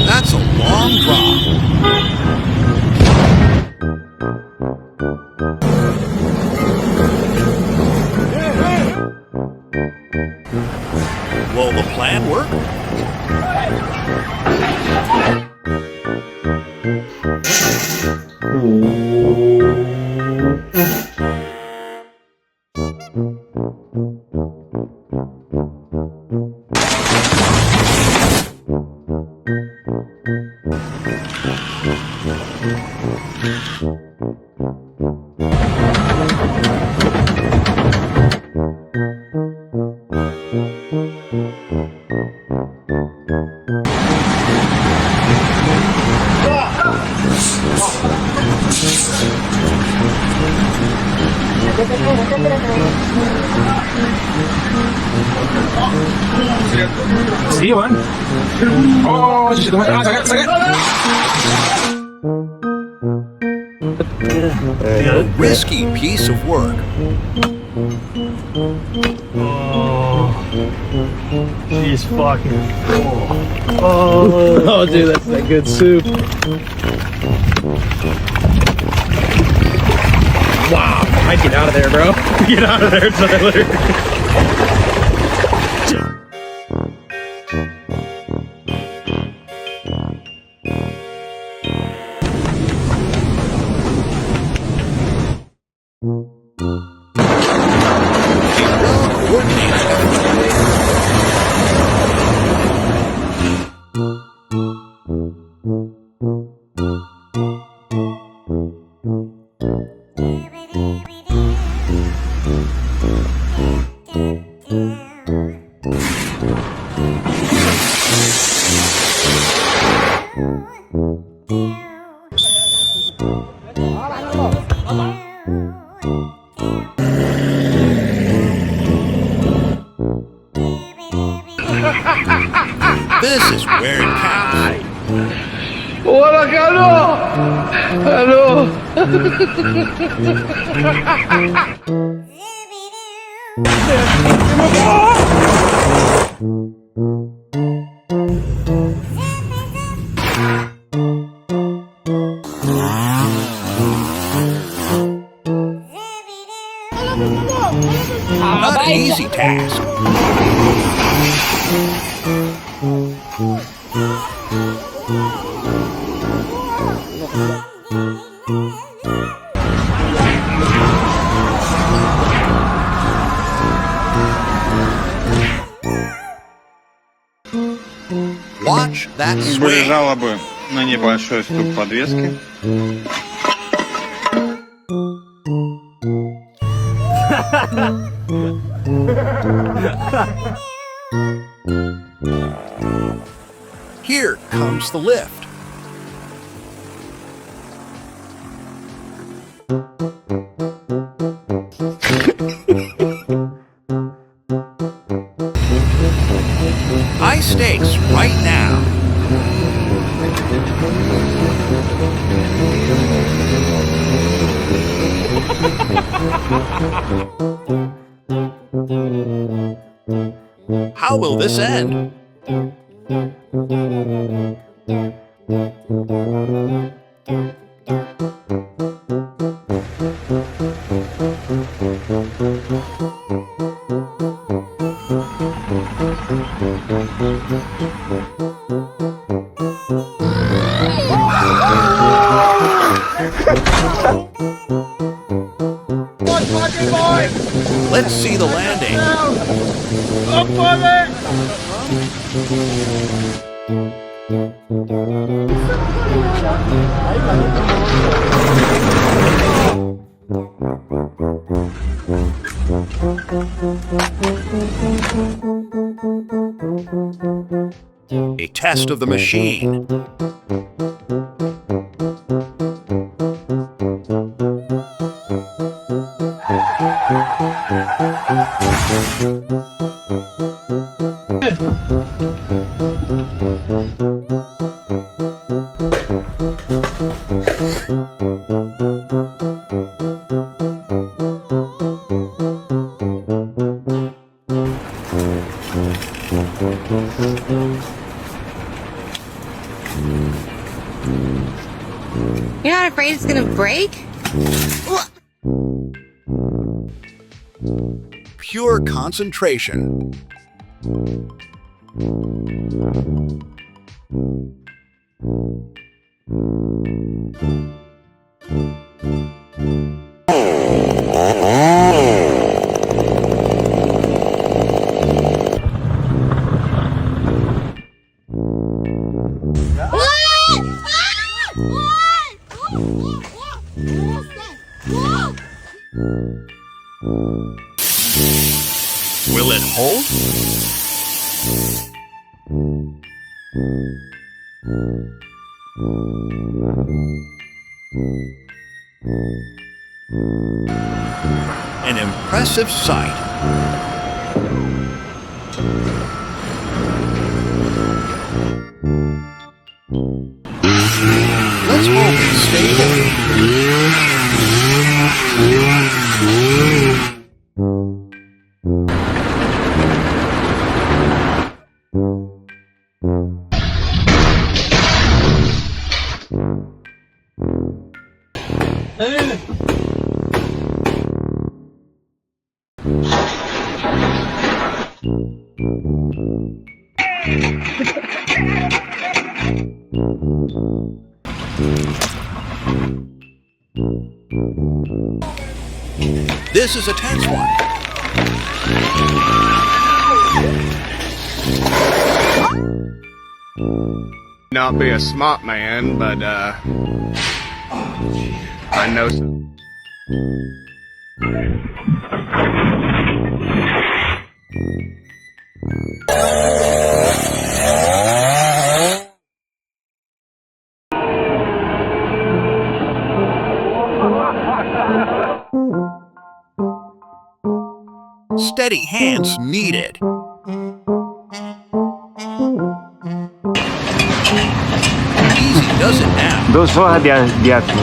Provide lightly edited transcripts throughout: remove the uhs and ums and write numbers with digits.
That's a long drop. Will the plan work? See one? Oh, shit. A risky piece of work. Oh, she's fucking cool. Oh, dude, that's that good soup. Wow, I'd get out of there, bro. Get out of there, Tyler. This is where it counts. ¡Hola, Calo! ¡Calo! Not an easy task. Watch that Были swing. жалобы на небольшой стук подвески. Here comes the lift. High stakes right now. How will this end? Let's see the landing. A test of the machine. afraid it's gonna break? Pure concentration. Will it hold? An impressive sight. Let's hope it's stable. This is a tense one. Not be a smart man, but I know some. Steady hands needed. Easy does it now. 2 horas de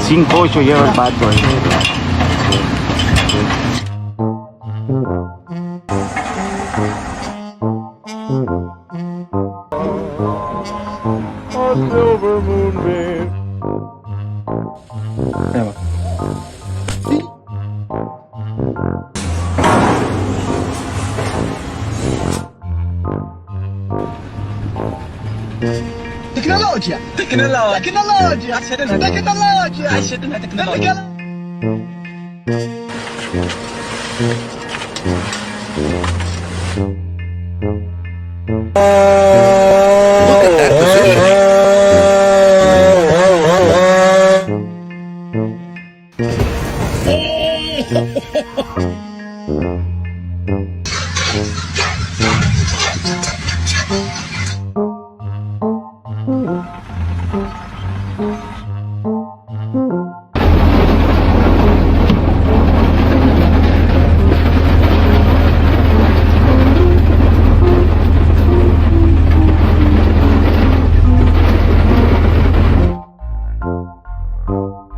5-8 lleva el pato. Tecnologia! Tecnologia! Tecnologia! Tecnologia! Tecnologia! Look at that positioning.